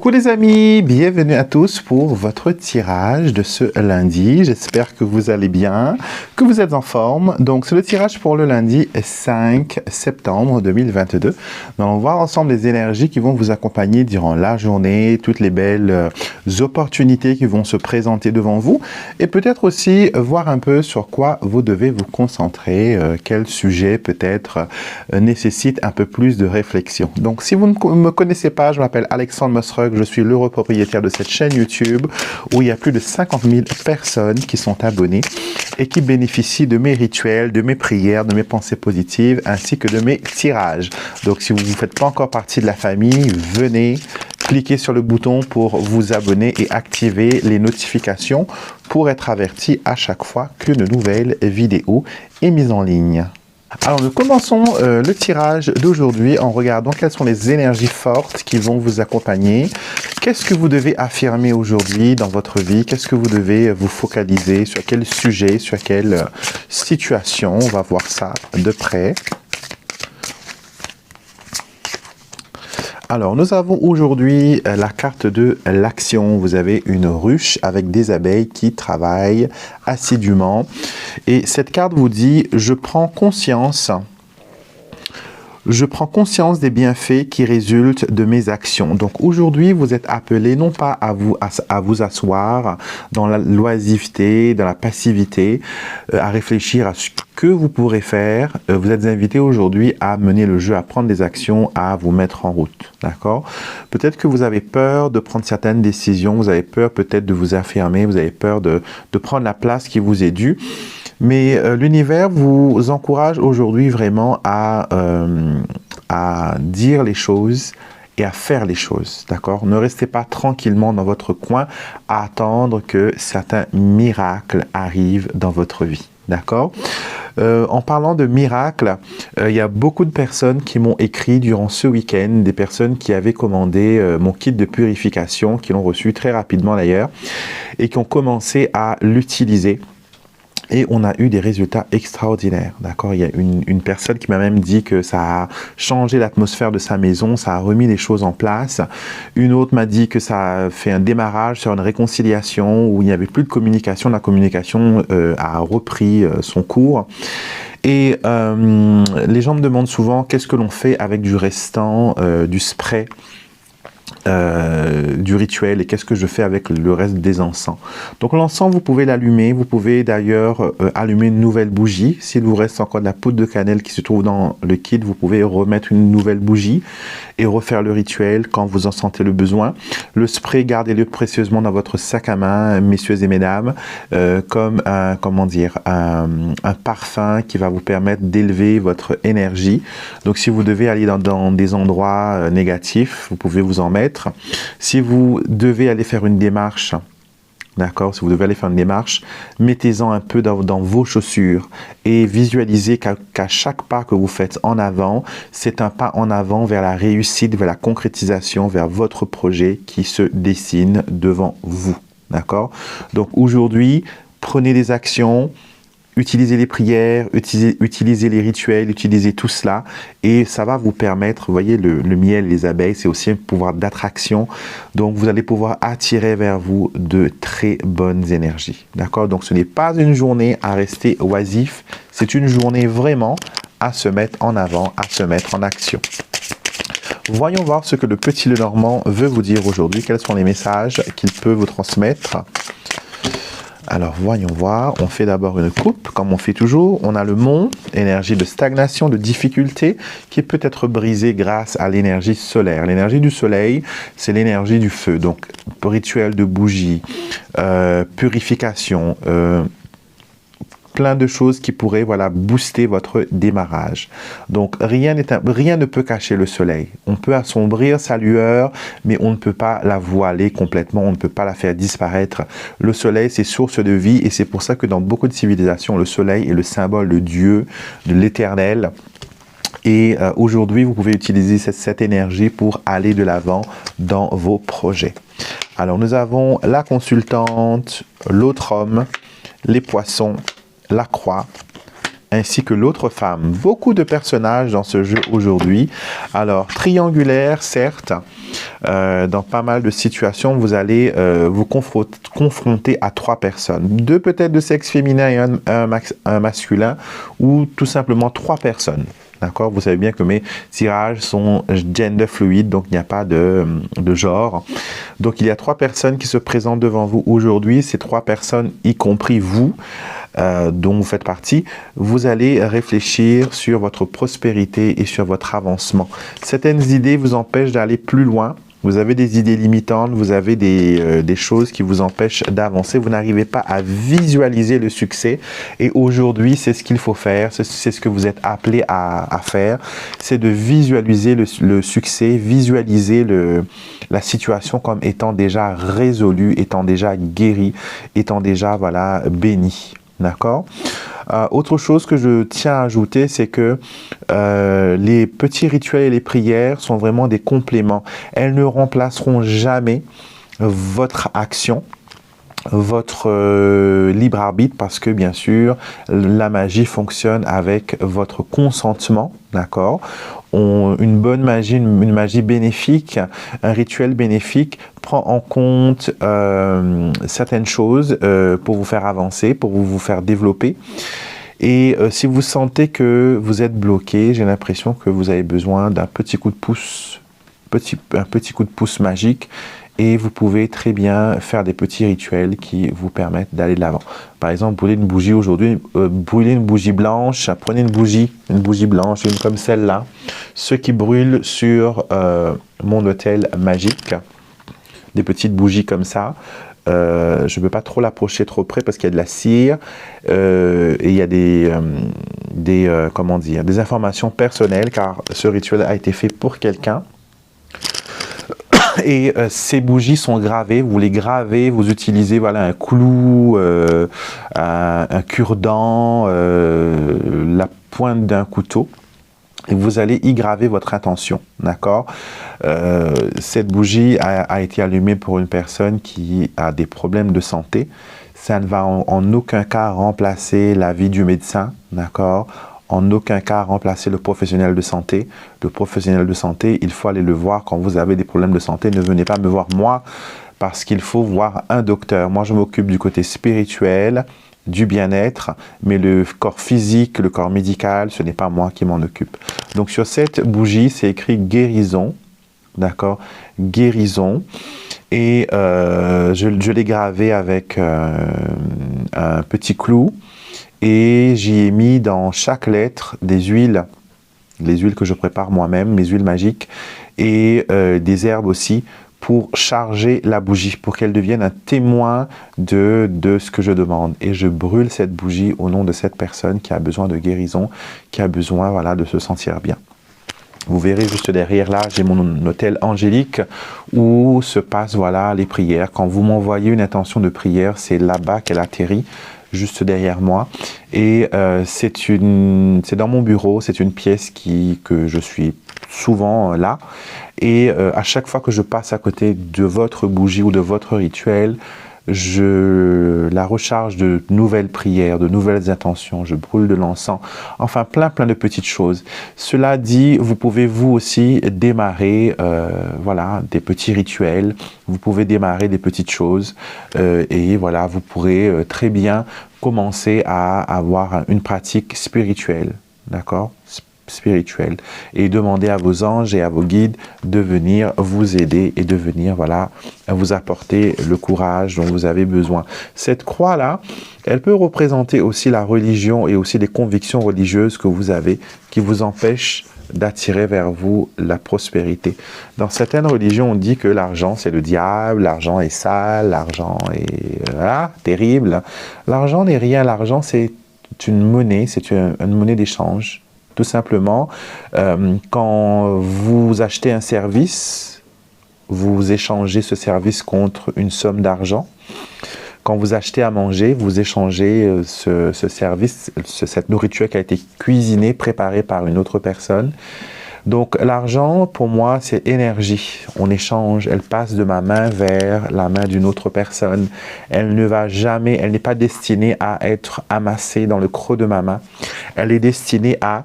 Coucou les amis, bienvenue à tous pour votre tirage de ce lundi. J'espère que vous allez bien, que vous êtes en forme. Donc c'est le tirage pour le lundi 5 septembre 2022. Nous allons voir ensemble les énergies qui vont vous accompagner durant la journée, toutes les belles opportunités qui vont se présenter devant vous et peut-être aussi voir un peu sur quoi vous devez vous concentrer, quel sujet peut-être nécessite un peu plus de réflexion. Donc si vous ne me connaissez pas, je m'appelle Alexandre Mosrug, je suis l'heureux propriétaire de cette chaîne YouTube où il y a plus de 50 000 personnes qui sont abonnées et qui bénéficient de mes rituels, de mes prières, de mes pensées positives ainsi que de mes tirages. Donc si vous ne faites pas encore partie de la famille, venez, cliquez sur le bouton pour vous abonner et activer les notifications pour être averti à chaque fois qu'une nouvelle vidéo est mise en ligne. Alors nous commençons le tirage d'aujourd'hui en regardant quelles sont les énergies fortes qui vont vous accompagner. Qu'est-ce que vous devez affirmer aujourd'hui dans votre vie? Qu'est-ce que vous devez vous focaliser? Sur quel sujet? Sur quelle situation? On va voir ça de près. Alors, nous avons aujourd'hui la carte de l'action. Vous avez une ruche avec des abeilles qui travaillent assidûment. Et cette carte vous dit, je prends conscience des bienfaits qui résultent de mes actions. Donc aujourd'hui, vous êtes appelé non pas à vous asseoir dans la loisiveté, dans la passivité, à réfléchir à ce que vous pourrez faire. Vous êtes invité aujourd'hui à mener le jeu, à prendre des actions, à vous mettre en route. D'accord? Peut-être que vous avez peur de prendre certaines décisions, vous avez peur peut-être de vous affirmer, vous avez peur de prendre la place qui vous est due. Mais l'univers vous encourage aujourd'hui vraiment à dire les choses et à faire les choses, d'accord? Ne restez pas tranquillement dans votre coin à attendre que certains miracles arrivent dans votre vie, d'accord? En parlant de miracles, il y a beaucoup de personnes qui m'ont écrit durant ce week-end, des personnes qui avaient commandé mon kit de purification, qui l'ont reçu très rapidement d'ailleurs, et qui ont commencé à l'utiliser. Et on a eu des résultats extraordinaires, d'accord? Il y a une personne qui m'a même dit que ça a changé l'atmosphère de sa maison, ça a remis les choses en place. Une autre m'a dit que ça a fait un démarrage sur une réconciliation où il n'y avait plus de communication. La communication a repris son cours. Et les gens me demandent souvent qu'est-ce que l'on fait avec du restant du spray du rituel et qu'est-ce que je fais avec le reste des encens. Donc l'encens, vous pouvez l'allumer, vous pouvez d'ailleurs allumer une nouvelle bougie. S'il vous reste encore de la poudre de cannelle qui se trouve dans le kit, vous pouvez remettre une nouvelle bougie et refaire le rituel quand vous en sentez le besoin. Le spray, gardez-le précieusement dans votre sac à main, messieurs et mesdames, comme un, comment dire, un parfum qui va vous permettre d'élever votre énergie. Donc si vous devez aller dans des endroits négatifs, vous pouvez vous en mettre. Si vous devez aller faire une démarche, d'accord, si vous devez aller faire une démarche, mettez-en un peu dans vos chaussures et visualisez qu'à chaque pas que vous faites en avant, c'est un pas en avant vers la réussite, vers la concrétisation, vers votre projet qui se dessine devant vous, d'accord? Donc aujourd'hui, prenez des actions, utilisez les prières, utilisez les rituels, utilisez tout cela et ça va vous permettre, vous voyez, le miel, les abeilles, c'est aussi un pouvoir d'attraction. Donc, vous allez pouvoir attirer vers vous de très bonnes énergies. D'accord? Donc, ce n'est pas une journée à rester oisif, c'est une journée vraiment à se mettre en avant, à se mettre en action. Voyons voir ce que le petit Lenormand veut vous dire aujourd'hui. Quels sont les messages qu'il peut vous transmettre? Alors, voyons voir. On fait d'abord une coupe, comme on fait toujours. On a le mont, énergie de stagnation, de difficulté, qui peut être brisée grâce à l'énergie solaire. L'énergie du soleil, c'est l'énergie du feu. Donc, rituel de bougie, purification, plein de choses qui pourraient, voilà, booster votre démarrage. Donc, rien ne peut cacher le soleil. On peut assombrir sa lueur, mais on ne peut pas la voiler complètement, on ne peut pas la faire disparaître. Le soleil, c'est source de vie et c'est pour ça que dans beaucoup de civilisations, le soleil est le symbole de Dieu, de l'éternel. Et aujourd'hui, vous pouvez utiliser cette énergie pour aller de l'avant dans vos projets. Alors, nous avons la consultante, l'autre homme, les poissons, la croix, ainsi que l'autre femme. Beaucoup de personnages dans ce jeu aujourd'hui. Alors, triangulaire, certes. Dans pas mal de situations, vous allez vous confronter à 3 personnes. 2 peut-être de sexe féminin et un masculin, ou tout simplement 3 personnes. D'accord? Vous savez bien que mes tirages sont gender fluide, donc il n'y a pas de genre. Donc il y a 3 personnes qui se présentent devant vous aujourd'hui. Ces 3 personnes, y compris vous, dont vous faites partie, vous allez réfléchir sur votre prospérité et sur votre avancement. Certaines idées vous empêchent d'aller plus loin. Vous avez des idées limitantes, vous avez des choses qui vous empêchent d'avancer. Vous n'arrivez pas à visualiser le succès. Et aujourd'hui, c'est ce qu'il faut faire. C'est ce que vous êtes appelé à faire. C'est de visualiser le succès, visualiser la situation comme étant déjà résolue, étant déjà guérie, étant déjà, voilà, bénie. D'accord? Autre chose que je tiens à ajouter, c'est que les petits rituels et les prières sont vraiment des compléments. Elles ne remplaceront jamais votre action, votre libre arbitre, parce que bien sûr la magie fonctionne avec votre consentement, d'accord? Une bonne magie, une magie bénéfique, un rituel bénéfique prend en compte certaines choses pour vous faire avancer, pour vous faire développer. Et si vous sentez que vous êtes bloqué, j'ai l'impression que vous avez besoin d'un petit coup de pouce, un petit coup de pouce magique, et vous pouvez très bien faire des petits rituels qui vous permettent d'aller de l'avant. Par exemple, brûler une bougie aujourd'hui, brûler une bougie blanche, prenez une bougie blanche, une comme celle-là, ceux qui brûlent sur mon autel magique, des petites bougies comme ça. Je ne peux pas trop l'approcher trop près parce qu'il y a de la cire et il y a des informations personnelles, car ce rituel a été fait pour quelqu'un. Et ces bougies sont gravées, vous les gravez, vous utilisez, voilà, un clou, un cure-dent, la pointe d'un couteau, et vous allez y graver votre intention, d'accord? Cette bougie a été allumée pour une personne qui a des problèmes de santé. Ça ne va en aucun cas remplacer la vie du médecin, d'accord? En aucun cas remplacer le professionnel de santé. Le professionnel de santé, il faut aller le voir quand vous avez des problèmes de santé. Ne venez pas me voir moi, parce qu'il faut voir un docteur. Moi, je m'occupe du côté spirituel, du bien-être, mais le corps physique, le corps médical, ce n'est pas moi qui m'en occupe. Donc sur cette bougie, c'est écrit guérison, d'accord? Guérison. Et je l'ai gravé avec un petit clou. Et j'y ai mis dans chaque lettre des huiles, les huiles que je prépare moi-même, mes huiles magiques, et des herbes aussi, pour charger la bougie, pour qu'elle devienne un témoin de ce que je demande. Et je brûle cette bougie au nom de cette personne qui a besoin de guérison, qui a besoin, voilà, de se sentir bien. Vous verrez juste derrière là, j'ai mon autel angélique où se passent, voilà, les prières. Quand vous m'envoyez une intention de prière, c'est là-bas qu'elle atterrit, juste derrière moi, et c'est dans mon bureau, c'est une pièce que je suis souvent là, et à chaque fois que je passe à côté de votre bougie ou de votre rituel, je la recharge de nouvelles prières, de nouvelles intentions, je brûle de l'encens, enfin plein de petites choses. Cela dit, vous pouvez vous aussi démarrer voilà, des petits rituels, vous pouvez démarrer des petites choses et voilà, vous pourrez très bien commencer à avoir une pratique spirituelle, d'accord ? Spirituelle, et demander à vos anges et à vos guides de venir vous aider et de venir, voilà, vous apporter le courage dont vous avez besoin. Cette croix-là, elle peut représenter aussi la religion et aussi les convictions religieuses que vous avez qui vous empêchent d'attirer vers vous la prospérité. Dans certaines religions, on dit que l'argent, c'est le diable, l'argent est sale, l'argent est terrible. L'argent n'est rien, l'argent, c'est une monnaie, c'est une monnaie d'échange. Tout simplement, quand vous achetez un service, vous échangez ce service contre une somme d'argent. Quand vous achetez à manger, vous échangez ce service, cette nourriture qui a été cuisinée, préparée par une autre personne. Donc l'argent, pour moi, c'est énergie. On échange, elle passe de ma main vers la main d'une autre personne. Elle ne va jamais, elle n'est pas destinée à être amassée dans le creux de ma main. Elle est destinée à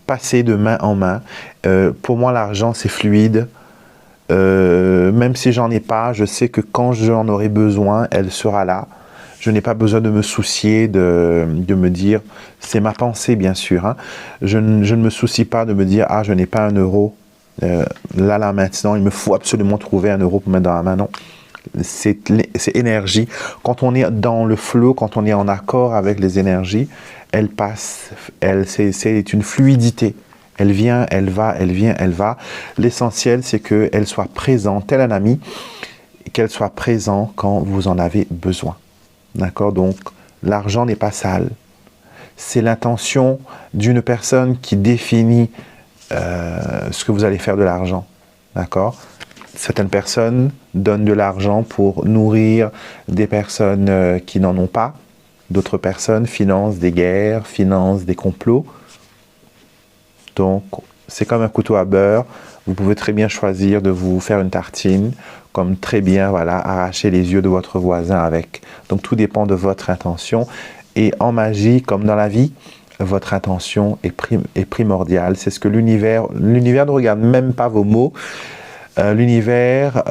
passer de main en main. Pour moi, l'argent, c'est fluide. Même si j'en ai pas, je sais que quand j'en aurai besoin, elle sera là. Je n'ai pas besoin de me soucier, de me dire, c'est ma pensée bien sûr, hein. Je ne me soucie pas de me dire, ah je n'ai pas 1 euro, là maintenant, il me faut absolument trouver 1 euro pour mettre dans la main, non. C'est énergie. Quand on est dans le flow, quand on est en accord avec les énergies, elle passe, c'est une fluidité. Elle vient, elle va, elle vient, elle va. L'essentiel, c'est qu'elle soit présente, tel un ami, qu'elle soit présente quand vous en avez besoin. D'accord? Donc, l'argent n'est pas sale. C'est l'intention d'une personne qui définit ce que vous allez faire de l'argent. D'accord? Certaines personnes donnent de l'argent pour nourrir des personnes qui n'en ont pas. D'autres personnes financent des guerres, financent des complots. Donc, c'est comme un couteau à beurre. Vous pouvez très bien choisir de vous faire une tartine, comme très bien, voilà, arracher les yeux de votre voisin avec. Donc, tout dépend de votre intention. Et en magie, comme dans la vie, votre intention est primordiale. C'est ce que l'univers ne regarde même pas vos mots. L'univers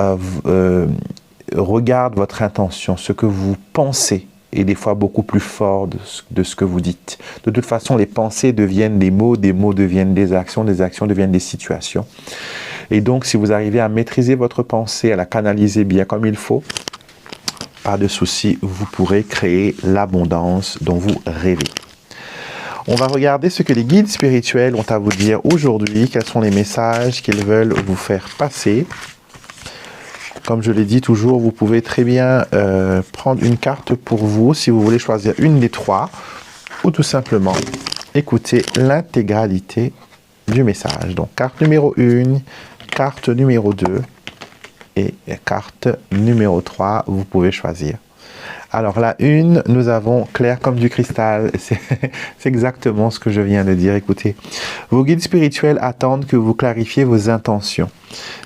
regarde votre intention, ce que vous pensez. Et des fois beaucoup plus fort de ce que vous dites. De toute façon, les pensées deviennent des mots deviennent des actions deviennent des situations. Et donc, si vous arrivez à maîtriser votre pensée, à la canaliser bien comme il faut, pas de souci, vous pourrez créer l'abondance dont vous rêvez. On va regarder ce que les guides spirituels ont à vous dire aujourd'hui, quels sont les messages qu'ils veulent vous faire passer. Comme je l'ai dit toujours, vous pouvez très bien prendre une carte pour vous si vous voulez choisir une des 3 ou tout simplement écouter l'intégralité du message. Donc, carte numéro 1, carte numéro 2 et carte numéro 3, vous pouvez choisir. Alors, la 1, nous avons clair comme du cristal. C'est exactement ce que je viens de dire. Écoutez, vos guides spirituels attendent que vous clarifiez vos intentions.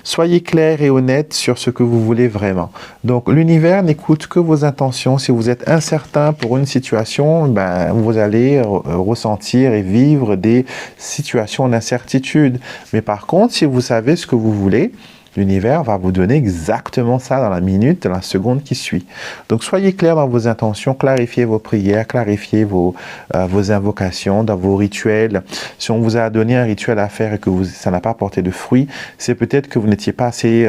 Soyez clair et honnête sur ce que vous voulez vraiment. Donc, l'univers n'écoute que vos intentions. Si vous êtes incertain pour une situation, ben, vous allez ressentir et vivre des situations d'incertitude. Mais par contre, si vous savez ce que vous voulez, l'univers va vous donner exactement ça dans la minute, dans la seconde qui suit. Donc, soyez clair dans vos intentions, clarifiez vos prières, clarifiez vos invocations, dans vos rituels. Si on vous a donné un rituel à faire et que ça n'a pas porté de fruits, c'est peut-être que vous n'étiez pas assez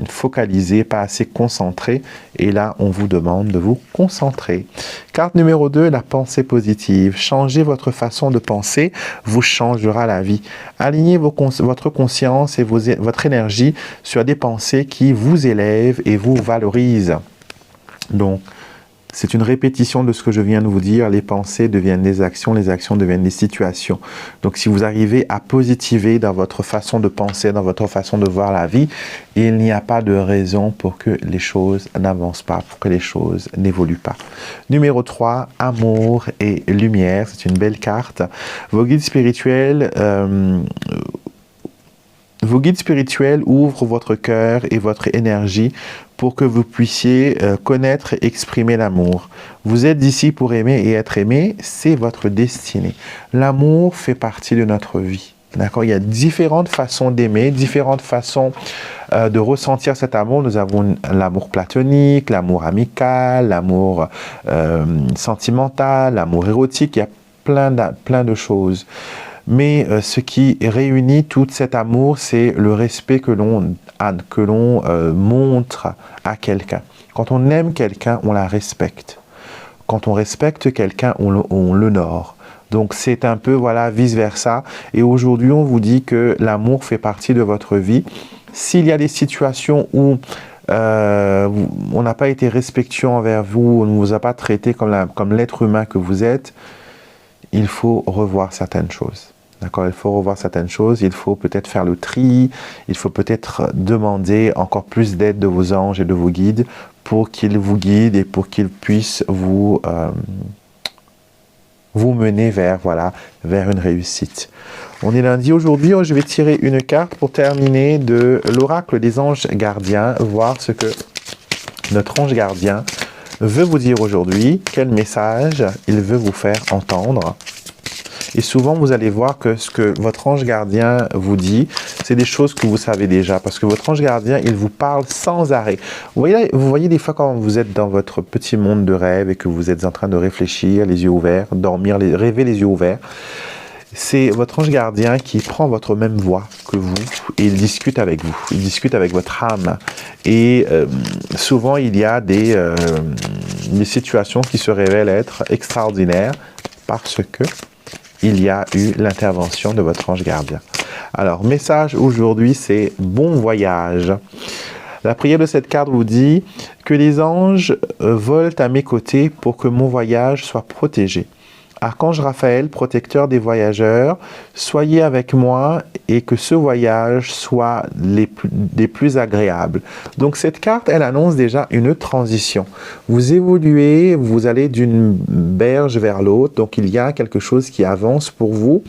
focalisé, pas assez concentré. Et là, on vous demande de vous concentrer. Carte numéro 2, la pensée positive. Changez votre façon de penser, vous changera la vie. Alignez votre conscience et votre énergie sur des pensées qui vous élèvent et vous valorisent. Donc, c'est une répétition de ce que je viens de vous dire. Les pensées deviennent des actions, les actions deviennent des situations. Donc, si vous arrivez à positiver dans votre façon de penser, dans votre façon de voir la vie, il n'y a pas de raison pour que les choses n'avancent pas, pour que les choses n'évoluent pas. Numéro 3, amour et lumière. C'est une belle carte. Vos guides spirituels ouvrent votre cœur et votre énergie pour que vous puissiez connaître et exprimer l'amour. Vous êtes ici pour aimer et être aimé, c'est votre destinée. L'amour fait partie de notre vie. D'accord? Il y a différentes façons d'aimer, différentes façons de ressentir cet amour. Nous avons l'amour platonique, l'amour amical, l'amour sentimental, l'amour érotique. Il y a plein de choses. Mais ce qui réunit tout cet amour, c'est le respect que l'on montre à quelqu'un. Quand on aime quelqu'un, on la respecte. Quand on respecte quelqu'un, on l'honore. Donc c'est un peu, voilà, vice-versa. Et aujourd'hui, on vous dit que l'amour fait partie de votre vie. S'il y a des situations où on n'a pas été respectueux envers vous, on ne vous a pas traité comme l'être humain que vous êtes, il faut revoir certaines choses. D'accord, il faut revoir certaines choses, il faut peut-être faire le tri, il faut peut-être demander encore plus d'aide de vos anges et de vos guides pour qu'ils vous guident et pour qu'ils puissent vous vous mener vers, voilà, vers une réussite. On est lundi aujourd'hui, je vais tirer une carte pour terminer de l'oracle des anges gardiens, voir ce que notre ange gardien veut vous dire aujourd'hui, quel message il veut vous faire entendre. Et souvent, vous allez voir que ce que votre ange gardien vous dit, c'est des choses que vous savez déjà. Parce que votre ange gardien, il vous parle sans arrêt. Vous voyez des fois quand vous êtes dans votre petit monde de rêve et que vous êtes en train de réfléchir, les yeux ouverts, dormir, rêver les yeux ouverts. C'est votre ange gardien qui prend votre même voix que vous et il discute avec vous. Il discute avec votre âme. Et souvent, il y a des situations qui se révèlent être extraordinaires parce que il y a eu l'intervention de votre ange gardien. Alors, message aujourd'hui, c'est bon voyage. La prière de cette carte vous dit que les anges volent à mes côtés pour que mon voyage soit protégé. Archange Raphaël, protecteur des voyageurs, soyez avec moi et que ce voyage soit des plus agréables. Donc cette carte, elle annonce déjà une transition. Vous évoluez, vous allez d'une berge vers l'autre, donc il y a quelque chose qui avance pour vous.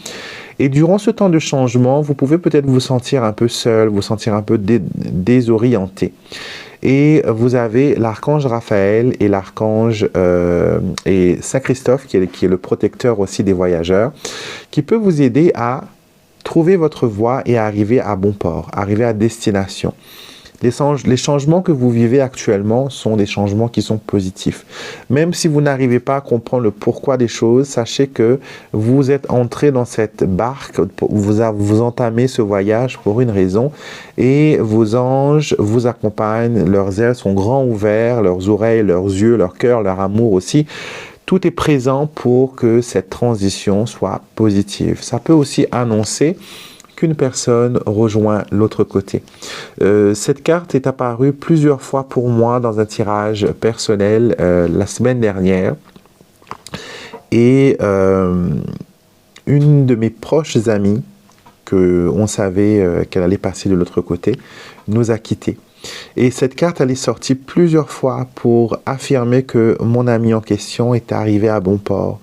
Et durant ce temps de changement, vous pouvez peut-être vous sentir un peu seul, vous sentir un peu désorienté. Et vous avez l'archange Raphaël et l'archange et Saint Christophe, qui est le protecteur aussi des voyageurs, qui peut vous aider à trouver votre voie et à arriver à bon port, arriver à destination. Les changements que vous vivez actuellement sont des changements qui sont positifs. Même si vous n'arrivez pas à comprendre le pourquoi des choses, sachez que vous êtes entré dans cette barque, vous entamez ce voyage pour une raison et vos anges vous accompagnent, leurs ailes sont grands ouverts, leurs oreilles, leurs yeux, leur cœur, leur amour aussi. Tout est présent pour que cette transition soit positive. Ça peut aussi annoncer qu'une personne rejoint l'autre côté. Cette carte est apparue plusieurs fois pour moi dans un tirage personnel la semaine dernière. Et une de mes proches amies, on savait qu'elle allait passer de l'autre côté, nous a quittés. Et cette carte, elle est sortie plusieurs fois pour affirmer que mon amie en question est arrivée à bon port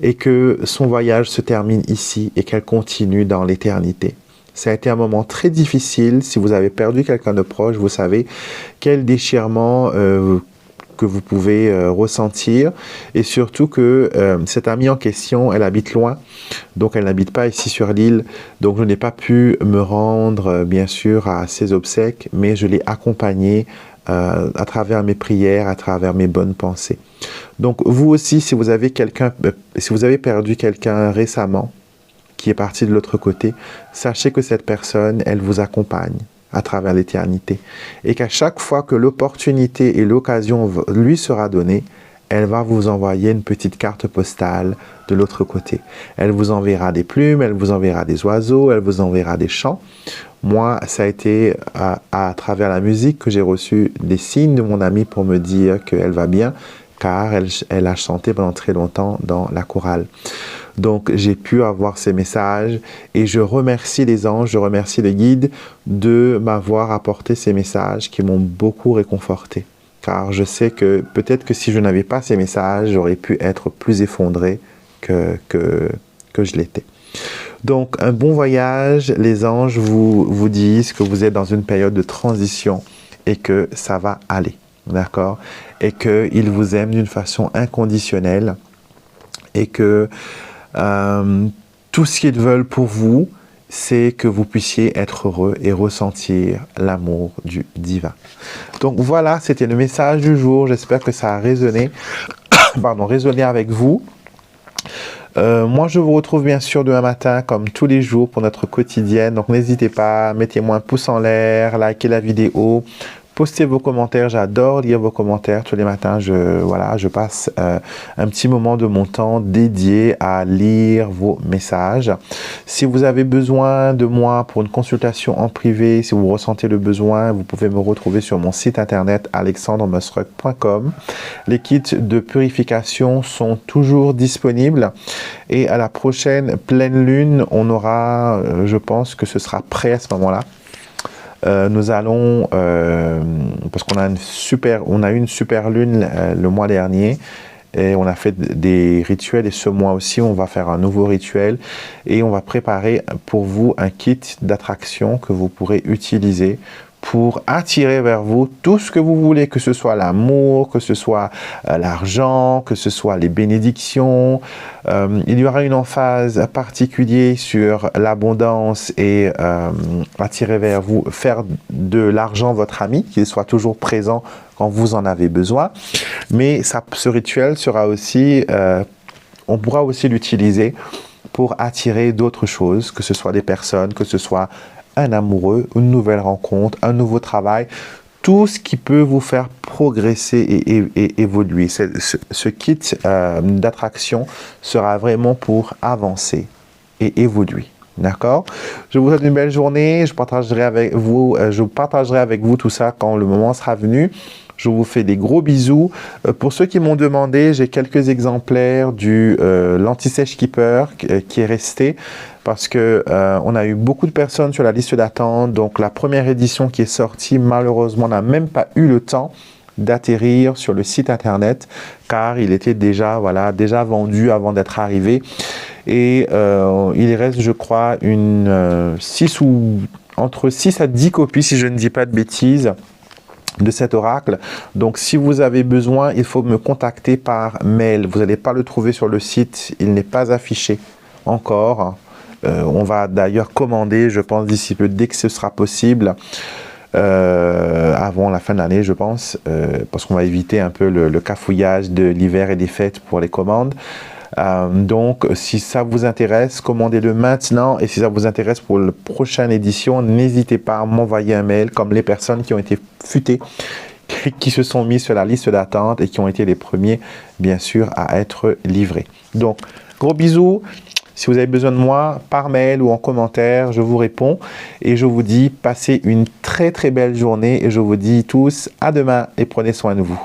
et que son voyage se termine ici et qu'elle continue dans l'éternité. Ça a été un moment très difficile. Si vous avez perdu quelqu'un de proche, vous savez quel déchirement que vous pouvez ressentir. Et surtout que cette amie en question, elle habite loin. Donc, elle n'habite pas ici sur l'île. Donc, je n'ai pas pu me rendre, bien sûr, à ses obsèques, mais je l'ai accompagnée à travers mes prières, à travers mes bonnes pensées. Donc, vous aussi, si vous avez perdu quelqu'un récemment, qui est parti de l'autre côté, sachez que cette personne, elle vous accompagne à travers l'éternité. Et qu'à chaque fois que l'opportunité et l'occasion lui sera donnée, elle va vous envoyer une petite carte postale de l'autre côté. Elle vous enverra des plumes, elle vous enverra des oiseaux, elle vous enverra des chants. Moi, ça a été à travers la musique que j'ai reçu des signes de mon amie pour me dire qu'elle va bien, car elle a chanté pendant très longtemps dans la chorale. Donc, j'ai pu avoir ces messages et je remercie les anges, je remercie les guides de m'avoir apporté ces messages qui m'ont beaucoup réconforté. Car je sais que peut-être que si je n'avais pas ces messages, j'aurais pu être plus effondré que je l'étais. Donc, un bon voyage. Les anges vous disent que vous êtes dans une période de transition et que ça va aller. D'accord? Et qu'ils vous aiment d'une façon inconditionnelle et que tout ce qu'ils veulent pour vous, c'est que vous puissiez être heureux et ressentir l'amour du divin. Donc voilà, c'était le message du jour. J'espère que ça a résonné, résonné avec vous. Moi, je vous retrouve bien sûr demain matin, comme tous les jours, pour notre quotidienne. Donc n'hésitez pas, mettez-moi un pouce en l'air, likez la vidéo. Postez vos commentaires, j'adore lire vos commentaires tous les matins. Je passe un petit moment de mon temps dédié à lire vos messages. Si vous avez besoin de moi pour une consultation en privé, si vous ressentez le besoin, vous pouvez me retrouver sur mon site internet alexandremusruck.com. Les kits de purification sont toujours disponibles et à la prochaine pleine lune, on aura, je pense que ce sera prêt à ce moment-là. Nous allons, parce qu'on a eu une super lune le mois dernier, et on a fait des rituels et ce mois aussi on va faire un nouveau rituel et on va préparer pour vous un kit d'attraction que vous pourrez utiliser pour attirer vers vous tout ce que vous voulez, que ce soit l'amour, que ce soit l'argent, que ce soit les bénédictions. Il y aura une emphase particulière sur l'abondance et attirer vers vous, faire de l'argent votre ami, qu'il soit toujours présent quand vous en avez besoin. Mais ce rituel sera aussi, on pourra aussi l'utiliser pour attirer d'autres choses, que ce soit des personnes, que ce soit un amoureux, une nouvelle rencontre, un nouveau travail, tout ce qui peut vous faire progresser et évoluer. Ce kit d'attraction sera vraiment pour avancer et évoluer. D'accord? Je vous souhaite une belle journée. Je partagerai avec vous tout ça quand le moment sera venu. Je vous fais des gros bisous. Pour ceux qui m'ont demandé, j'ai quelques exemplaires du l'anti-sèche keeper qui est resté parce que on a eu beaucoup de personnes sur la liste d'attente. Donc la première édition qui est sortie, malheureusement, n'a même pas eu le temps d'atterrir sur le site internet car il était déjà vendu avant d'être arrivé. Et il reste, je crois, entre 6 à 10 copies, si je ne dis pas de bêtises, de cet oracle. Donc si vous avez besoin, il faut me contacter par mail. Vous n'allez pas le trouver sur le site, il n'est pas affiché encore. On va d'ailleurs commander, je pense, d'ici peu, dès que ce sera possible, avant la fin de l'année, je pense, parce qu'on va éviter un peu le cafouillage de l'hiver et des fêtes pour les commandes. Donc, si ça vous intéresse, commandez-le maintenant. Et si ça vous intéresse pour la prochaine édition, n'hésitez pas à m'envoyer un mail comme les personnes qui ont été futées, qui se sont mis sur la liste d'attente et qui ont été les premiers, bien sûr, à être livrés. Donc, gros bisous. Si vous avez besoin de moi, par mail ou en commentaire, je vous réponds. Et je vous dis, passez une très très belle journée. Et je vous dis tous à demain et prenez soin de vous.